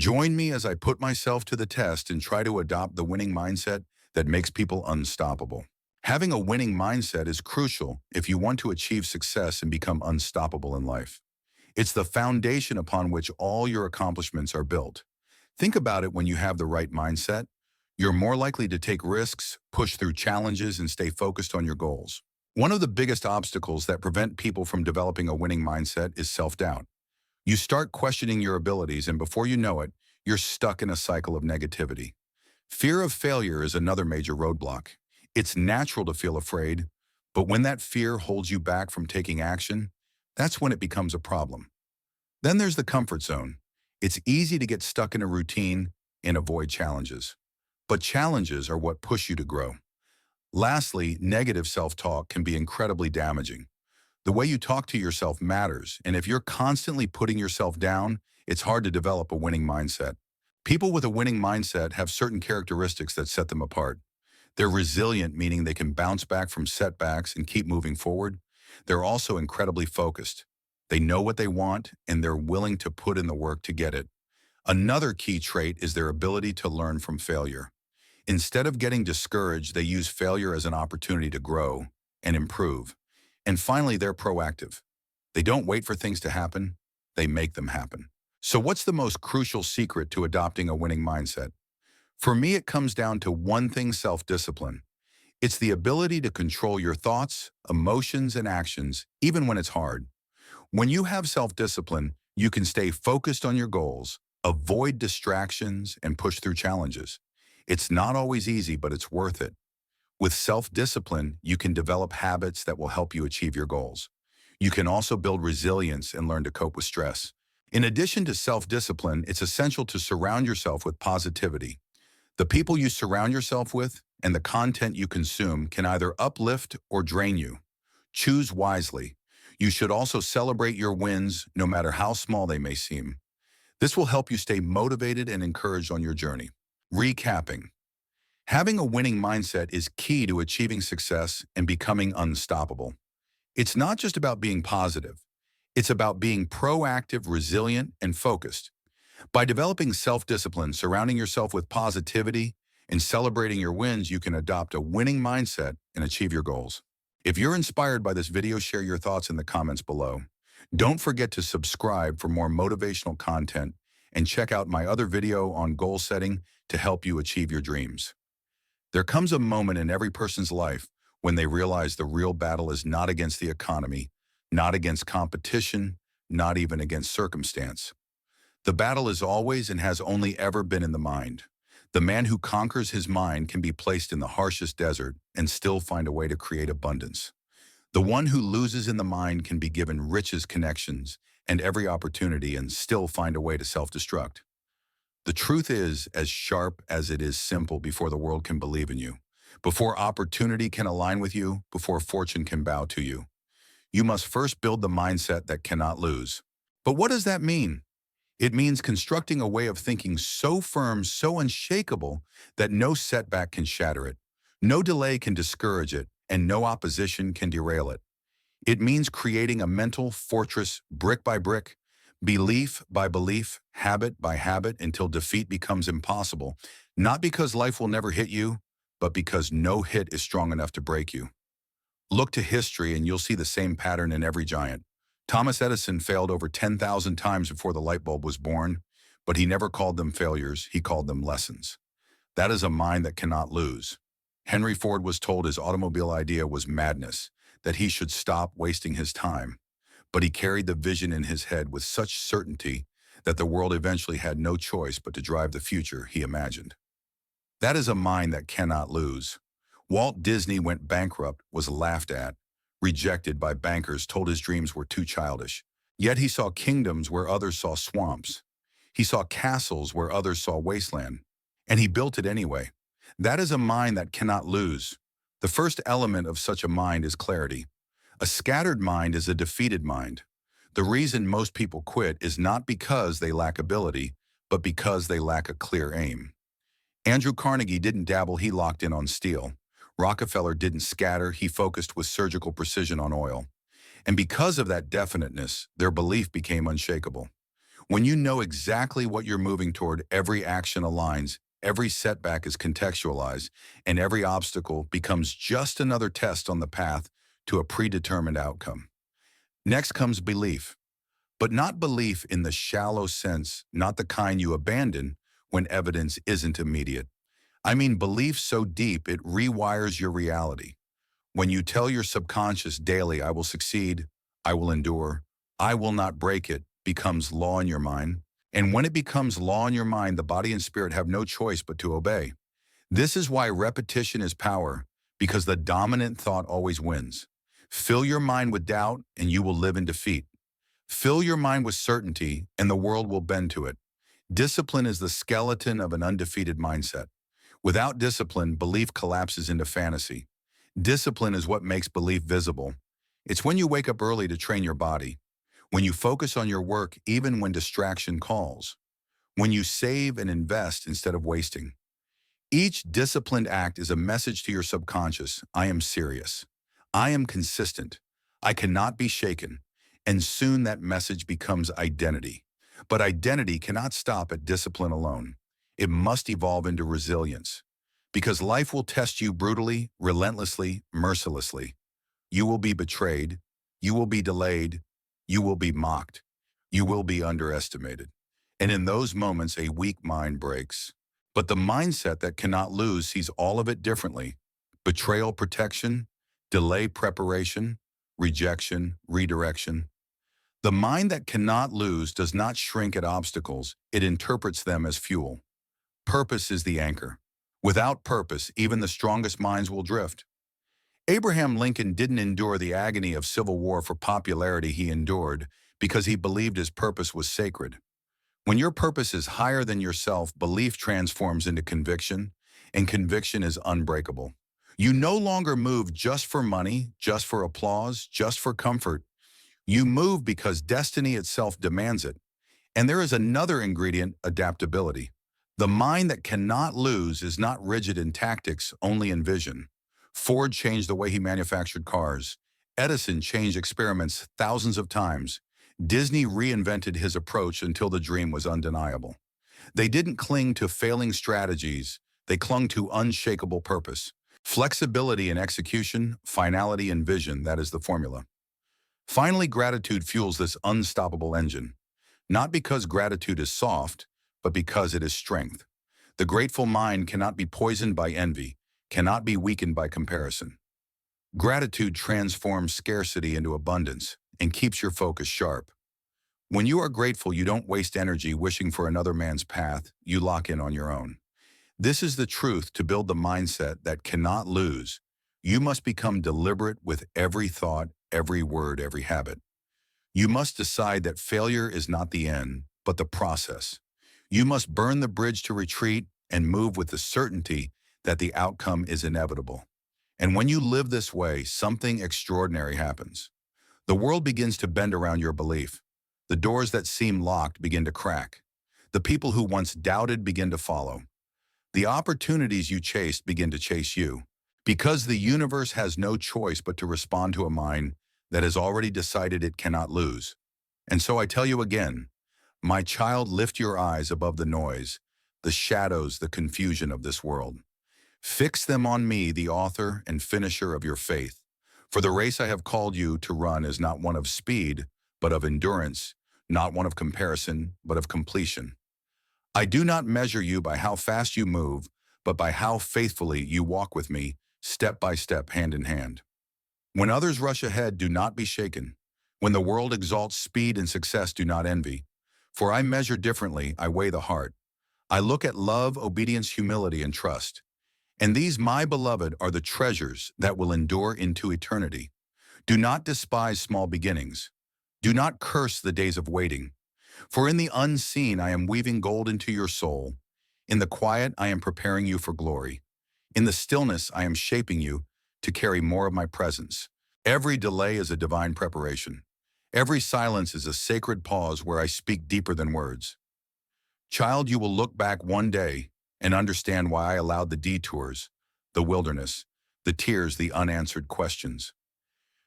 Join me as I put myself to the test and try to adopt the winning mindset that makes people unstoppable. Having a winning mindset is crucial if you want to achieve success and become unstoppable in life. It's the foundation upon which all your accomplishments are built. Think about it: when you have the right mindset, you're more likely to take risks, push through challenges, and stay focused on your goals. One of the biggest obstacles that prevent people from developing a winning mindset is self-doubt. You start questioning your abilities, and before you know it, you're stuck in a cycle of negativity. Fear of failure is another major roadblock. It's natural to feel afraid, but when that fear holds you back from taking action, that's when it becomes a problem. Then there's the comfort zone. It's easy to get stuck in a routine and avoid challenges. But challenges are what push you to grow. Lastly, negative self-talk can be incredibly damaging. The way you talk to yourself matters, and if you're constantly putting yourself down, it's hard to develop a winning mindset. People with a winning mindset have certain characteristics that set them apart. They're resilient, meaning they can bounce back from setbacks and keep moving forward. They're also incredibly focused. They know what they want, and they're willing to put in the work to get it. Another key trait is their ability to learn from failure. Instead of getting discouraged, they use failure as an opportunity to grow and improve. And finally, they're proactive. They don't wait for things to happen, they make them happen. So what's the most crucial secret to adopting a winning mindset? For me, it comes down to one thing: self-discipline. It's the ability to control your thoughts, emotions, and actions, even when it's hard. When you have self-discipline, you can stay focused on your goals, avoid distractions, and push through challenges. It's not always easy, but it's worth it. With self-discipline, you can develop habits that will help you achieve your goals. You can also build resilience and learn to cope with stress. In addition to self-discipline, it's essential to surround yourself with positivity. The people you surround yourself with and the content you consume can either uplift or drain you. Choose wisely. You should also celebrate your wins, no matter how small they may seem. This will help you stay motivated and encouraged on your journey. Recapping. Having a winning mindset is key to achieving success and becoming unstoppable. It's not just about being positive. It's about being proactive, resilient, and focused. By developing self-discipline, surrounding yourself with positivity, and celebrating your wins, you can adopt a winning mindset and achieve your goals. If you're inspired by this video, share your thoughts in the comments below. Don't forget to subscribe for more motivational content and check out my other video on goal setting to help you achieve your dreams. There comes a moment in every person's life when they realize the real battle is not against the economy, not against competition, not even against circumstance. The battle is always and has only ever been in the mind. The man who conquers his mind can be placed in the harshest desert and still find a way to create abundance. The one who loses in the mind can be given riches, connections, and every opportunity and still find a way to self-destruct. The truth is as sharp as it is simple: before the world can believe in you, before opportunity can align with you, before fortune can bow to you, you must first build the mindset that cannot lose. But what does that mean? It means constructing a way of thinking so firm, so unshakable, that no setback can shatter it, no delay can discourage it, and no opposition can derail it. It means creating a mental fortress brick by brick, belief by belief, habit by habit, until defeat becomes impossible, not because life will never hit you, but because no hit is strong enough to break you. Look to history and you'll see the same pattern in every giant. Thomas Edison failed over 10,000 times before the light bulb was born, but he never called them failures, he called them lessons. That is a mind that cannot lose. Henry Ford was told his automobile idea was madness, that he should stop wasting his time. But he carried the vision in his head with such certainty that the world eventually had no choice but to drive the future he imagined. That is a mind that cannot lose. Walt Disney went bankrupt, was laughed at, rejected by bankers, told his dreams were too childish. Yet he saw kingdoms where others saw swamps. He saw castles where others saw wasteland. And he built it anyway. That is a mind that cannot lose. The first element of such a mind is clarity. A scattered mind is a defeated mind. The reason most people quit is not because they lack ability, but because they lack a clear aim. Andrew Carnegie didn't dabble, he locked in on steel. Rockefeller didn't scatter, he focused with surgical precision on oil. And because of that definiteness, their belief became unshakable. When you know exactly what you're moving toward, every action aligns, every setback is contextualized, and every obstacle becomes just another test on the path to a predetermined outcome. Next comes belief, but not belief in the shallow sense, not the kind you abandon when evidence isn't immediate. I mean belief so deep it rewires your reality. When you tell your subconscious daily, I will succeed, I will endure, I will not break it, becomes law in your mind. And when it becomes law in your mind, the body and spirit have no choice but to obey. This is why repetition is power, because the dominant thought always wins. Fill your mind with doubt and you will live in defeat. Fill your mind with certainty and the world will bend to it. Discipline is the skeleton of an undefeated mindset. Without discipline, belief collapses into fantasy. Discipline is what makes belief visible. It's when you wake up early to train your body, when you focus on your work even when distraction calls, when you save and invest instead of wasting. Each disciplined act is a message to your subconscious. I am serious. I am consistent. I cannot be shaken. And soon that message becomes identity. But identity cannot stop at discipline alone. It must evolve into resilience. Because life will test you brutally, relentlessly, mercilessly. You will be betrayed. You will be delayed. You will be mocked. You will be underestimated. And in those moments, a weak mind breaks. But the mindset that cannot lose sees all of it differently. Betrayal protection, delay preparation, rejection, redirection. The mind that cannot lose does not shrink at obstacles, it interprets them as fuel. Purpose is the anchor. Without purpose, even the strongest minds will drift. Abraham Lincoln didn't endure the agony of civil war for popularity. He endured because he believed his purpose was sacred. When your purpose is higher than yourself, belief transforms into conviction, and conviction is unbreakable. You no longer move just for money, just for applause, just for comfort. You move because destiny itself demands it. And there is another ingredient, adaptability. The mind that cannot lose is not rigid in tactics, only in vision. Ford changed the way he manufactured cars. Edison changed experiments thousands of times. Disney reinvented his approach until the dream was undeniable. They didn't cling to failing strategies. They clung to unshakable purpose. Flexibility in execution, finality in vision, that is the formula. Finally, gratitude fuels this unstoppable engine. Not because gratitude is soft, but because it is strength. The grateful mind cannot be poisoned by envy, cannot be weakened by comparison. Gratitude transforms scarcity into abundance and keeps your focus sharp. When you are grateful, you don't waste energy wishing for another man's path, you lock in on your own. This is the truth. To build the mindset that cannot lose, you must become deliberate with every thought, every word, every habit. You must decide that failure is not the end, but the process. You must burn the bridge to retreat and move with the certainty that the outcome is inevitable. And when you live this way, something extraordinary happens. The world begins to bend around your belief. The doors that seem locked begin to crack. The people who once doubted begin to follow. The opportunities you chased begin to chase you. Because the universe has no choice but to respond to a mind that has already decided it cannot lose. And so I tell you again, my child, lift your eyes above the noise, the shadows, the confusion of this world. Fix them on me, the author and finisher of your faith. For the race I have called you to run is not one of speed, but of endurance, not one of comparison, but of completion. I do not measure you by how fast you move, but by how faithfully you walk with me, step by step, hand in hand. When others rush ahead, do not be shaken. When the world exalts speed and success, do not envy. For I measure differently, I weigh the heart. I look at love, obedience, humility, and trust. And these, my beloved, are the treasures that will endure into eternity. Do not despise small beginnings. Do not curse the days of waiting. For in the unseen I am weaving gold into your soul. In the quiet I am preparing you for glory. In the stillness I am shaping you to carry more of my presence. Every delay is a divine preparation. Every silence is a sacred pause where I speak deeper than words. Child, you will look back one day and understand why I allowed the detours, the wilderness, the tears, the unanswered questions.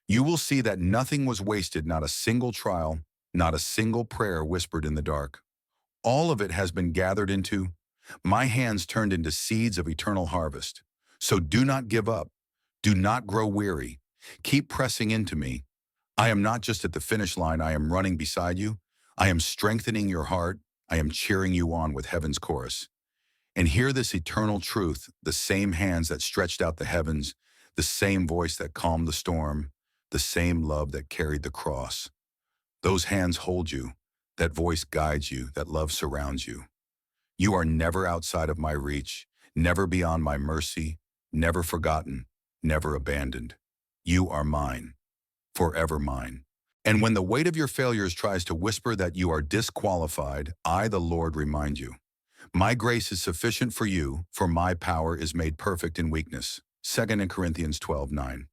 You will see that nothing was wasted, not a single trial, not a single prayer whispered in the dark. All of it has been gathered into, my hands turned into seeds of eternal harvest. So do not give up. Do not grow weary. Keep pressing into me. I am not just at the finish line, I am running beside you. I am strengthening your heart. I am cheering you on with heaven's chorus. And hear this eternal truth, the same hands that stretched out the heavens, the same voice that calmed the storm, the same love that carried the cross. Those hands hold you, that voice guides you, that love surrounds you. You are never outside of my reach, never beyond my mercy, never forgotten, never abandoned. You are mine, forever mine. And when the weight of your failures tries to whisper that you are disqualified, I, the Lord, remind you. My grace is sufficient for you, for my power is made perfect in weakness. 2 Corinthians 12:9.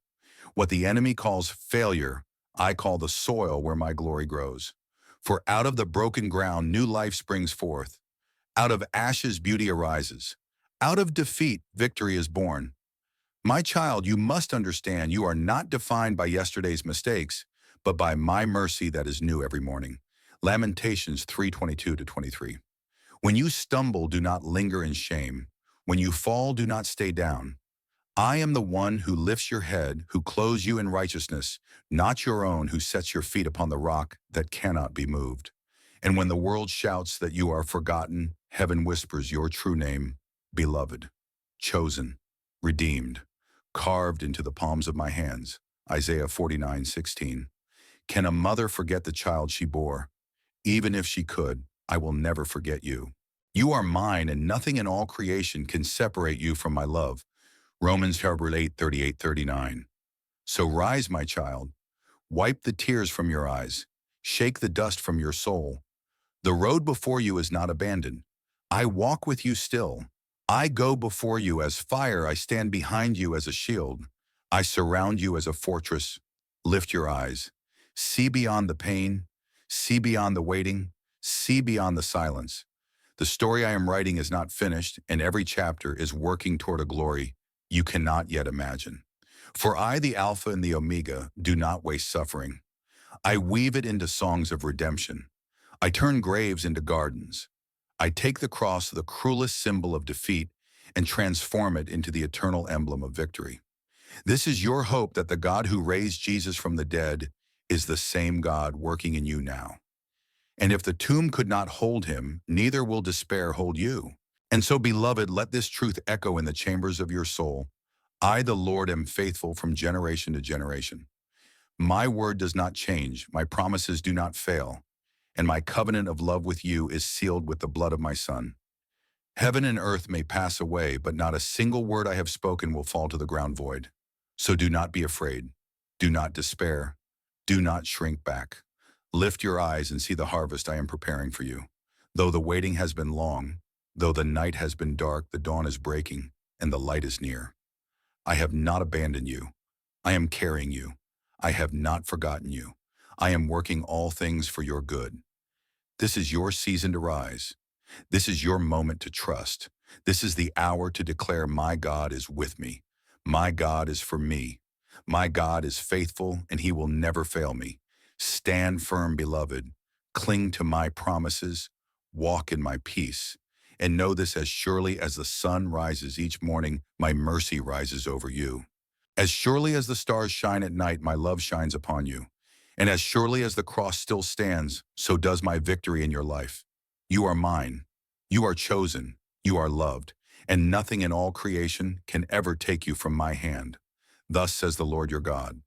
What the enemy calls failure, I call the soil where my glory grows. For out of the broken ground new life springs forth. Out of ashes beauty arises. Out of defeat victory is born. My child, you must understand you are not defined by yesterday's mistakes, but by my mercy that is new every morning. Lamentations 3:22-23. When you stumble, do not linger in shame. When you fall, do not stay down. I am the one who lifts your head, who clothes you in righteousness, not your own, who sets your feet upon the rock that cannot be moved. And when the world shouts that you are forgotten, heaven whispers your true name, beloved, chosen, redeemed, carved into the palms of my hands. Isaiah 49:16. Can a mother forget the child she bore? Even if she could, I will never forget you. You are mine, and nothing in all creation can separate you from my love. Romans 8:38-39. So rise, my child. Wipe the tears from your eyes. Shake the dust from your soul. The road before you is not abandoned. I walk with you still. I go before you as fire. I stand behind you as a shield. I surround you as a fortress. Lift your eyes. See beyond the pain. See beyond the waiting. See beyond the silence. The story I am writing is not finished, and every chapter is working toward a glory you cannot yet imagine. For I, the Alpha and the Omega, do not waste suffering. I weave it into songs of redemption. I turn graves into gardens. I take the cross, the cruelest symbol of defeat, and transform it into the eternal emblem of victory. This is your hope, that the God who raised Jesus from the dead is the same God working in you now. And if the tomb could not hold him, neither will despair hold you. And so, beloved, let this truth echo in the chambers of your soul. I, the Lord, am faithful from generation to generation. My word does not change, my promises do not fail, and my covenant of love with you is sealed with the blood of my Son. Heaven and earth may pass away, but not a single word I have spoken will fall to the ground void. So do not be afraid. Do not despair. Do not shrink back. Lift your eyes and see the harvest I am preparing for you. Though the waiting has been long, though the night has been dark, the dawn is breaking, and the light is near. I have not abandoned you. I am carrying you. I have not forgotten you. I am working all things for your good. This is your season to rise. This is your moment to trust. This is the hour to declare, my God is with me. My God is for me. My God is faithful, and he will never fail me. Stand firm, beloved. Cling to my promises. Walk in my peace. And know this: as surely as the sun rises each morning, my mercy rises over you. As surely as the stars shine at night, my love shines upon you. And as surely as the cross still stands, so does my victory in your life. You are mine. You are chosen. You are loved. And nothing in all creation can ever take you from my hand. Thus says the Lord your God.